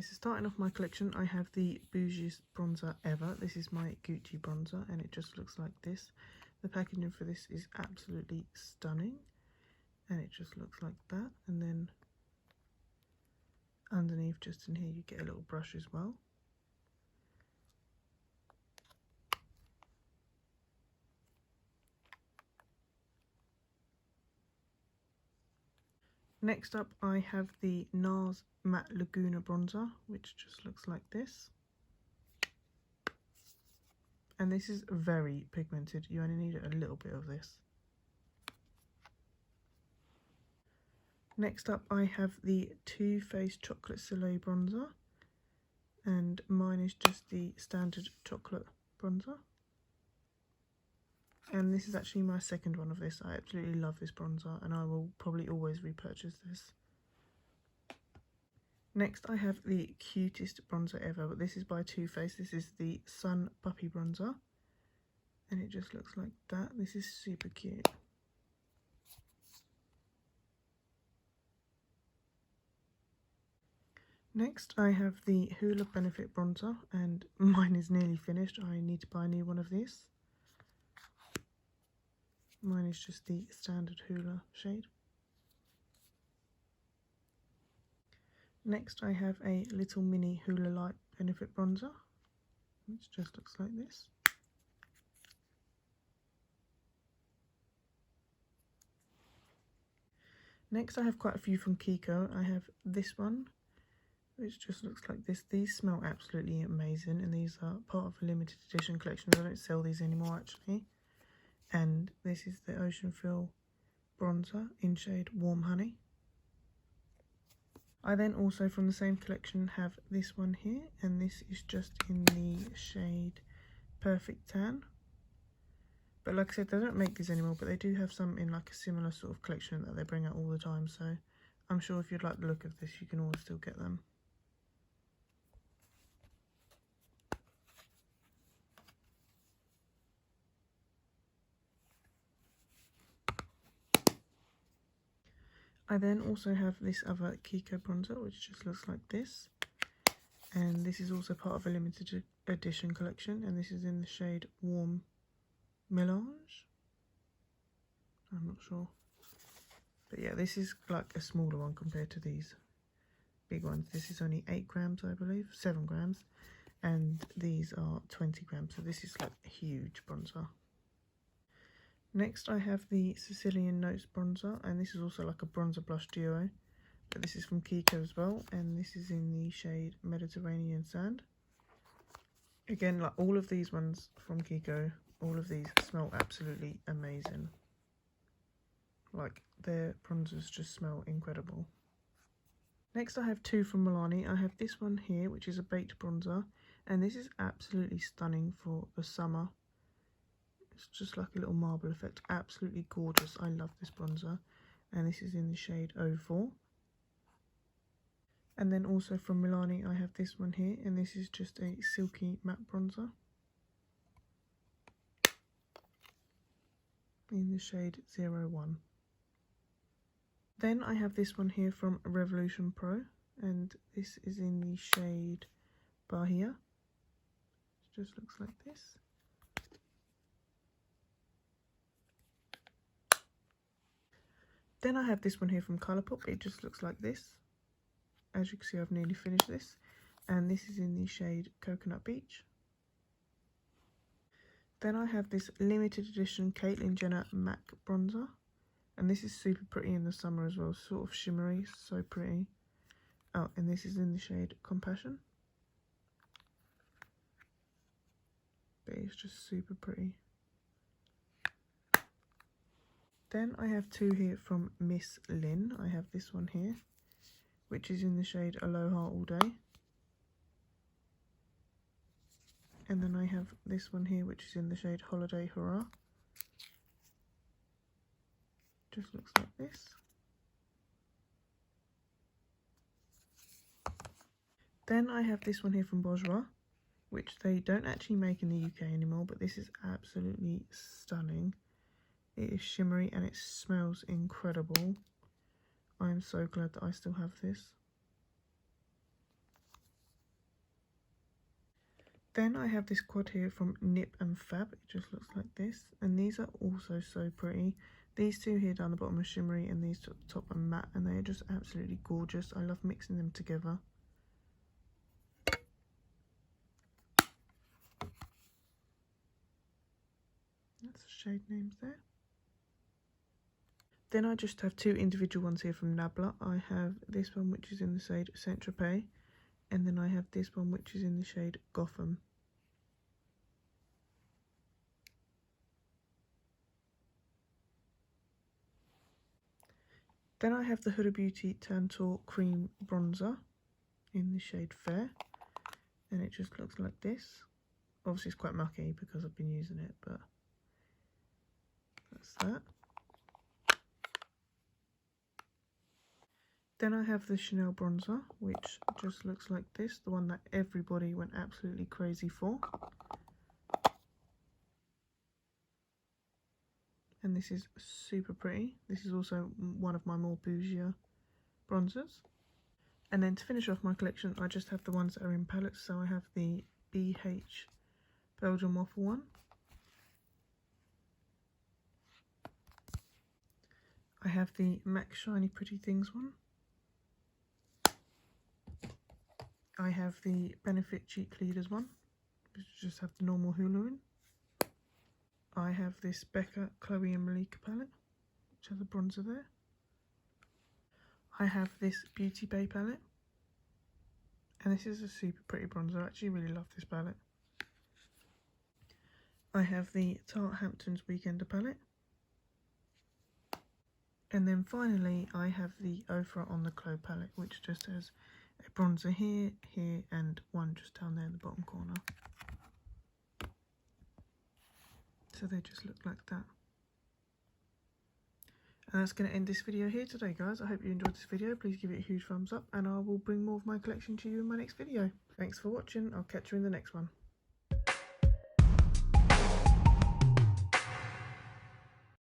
so starting off my collection, I have the bougiest bronzer ever. This is my Gucci bronzer, and it just looks like this. The packaging for this is absolutely stunning, and it just looks like that. And then underneath, just in here, you get a little brush as well. Next up, I have the NARS Matte Laguna bronzer, which just looks like this. And this is very pigmented. You only need a little bit of this. Next up, I have the Too Faced Chocolate Soleil bronzer, and mine is just the standard chocolate bronzer. And this is actually my second one of this. I absolutely love this bronzer, and I will probably always repurchase this. Next, I have the cutest bronzer ever, but this is by Too Faced. This is the Sun Puppy bronzer, and it just looks like that. This is super cute. Next, I have the Hoola Benefit bronzer, and mine is nearly finished. I need to buy a new one of these. Mine is just the standard Hoola shade. Next, I have a little mini Hoola Light Benefit bronzer, which just looks like this. Next, I have quite a few from Kiko. I have this one, which just looks like this. These smell absolutely amazing, and these are part of a limited edition collection. I don't sell these anymore, actually. And this is the Ocean Fill bronzer in shade Warm Honey. I then also, from the same collection, have this one here, and this is just in the shade Perfect Tan. But like I said, they don't make these anymore, but they do have some in like a similar sort of collection that they bring out all the time, so I'm sure if you'd like the look of this, you can always still get them. I then also have this other Kiko bronzer, which just looks like this. And this is also part of a limited edition collection, and this is in the shade Warm Melange. I'm not sure. But yeah, this is like a smaller one compared to these big ones. This is only 8 grams, I believe, 7 grams. And these are 20 grams, so this is like a huge bronzer. Next, I have the Sicilian Notes bronzer, and this is also like a bronzer blush duo, but this is from Kiko as well, and this is in the shade Mediterranean Sand. Again, like all of these ones from Kiko, all of these smell absolutely amazing. Like, their bronzers just smell incredible. Next, I have two from Milani. I have this one here, which is a baked bronzer, and this is absolutely stunning for the summer. It's just like a little marble effect. Absolutely gorgeous. I love this bronzer. And this is in the shade 04. And then also from Milani, I have this one here. And this is just a silky matte bronzer in the shade 01. Then I have this one here from Revolution Pro. And this is in the shade Bahia. It just looks like this. Then I have this one here from Colourpop. It just looks like this. As you can see, I've nearly finished this. And this is in the shade Coconut Beach. Then I have this limited edition Caitlyn Jenner MAC bronzer. And this is super pretty in the summer as well. Sort of shimmery, so pretty. Oh, and this is in the shade Compassion. But it's just super pretty. Then I have two here from Miss Lynn. I have this one here, which is in the shade Aloha All Day. And then I have this one here, which is in the shade Holiday Hurrah. Just looks like this. Then I have this one here from Bourjois, which they don't actually make in the UK anymore, but this is absolutely stunning. It is shimmery and it smells incredible. I am so glad that I still have this. Then I have this quad here from Nip and Fab. It just looks like this. And these are also so pretty. These two here down the bottom are shimmery and these at the top are matte. And they are just absolutely gorgeous. I love mixing them together. That's the shade names there. Then I just have two individual ones here from Nabla. I have this one which is in the shade Saint-Tropez. And then I have this one which is in the shade Gotham. Then I have the Huda Beauty Tantour Cream Bronzer in the shade Fair, and it just looks like this. Obviously it's quite mucky because I've been using it, but that's that. Then I have the Chanel Bronzer, which just looks like this, the one that everybody went absolutely crazy for. And this is super pretty. This is also one of my more bougier bronzers. And then to finish off my collection, I just have the ones that are in palettes. So I have the BH Belgian Waffle one. I have the MAC Shiny Pretty Things one. I have the Benefit Cheek Leaders one, which just have the normal hula in. I have this Becca, Chloe and Malika palette, which has a bronzer there. I have this Beauty Bay palette, and this is a super pretty bronzer. I actually really love this palette. I have the Tarte Hamptons Weekender palette. And then finally I have the Ofra on the Glow palette, which just has a bronzer here, here and one just down there in the bottom corner. So they just look like that. And that's going to end this video here today, guys. I hope you enjoyed this video. Please give it a huge thumbs up and I will bring more of my collection to you in my next video. Thanks for watching. I'll catch you in the next one.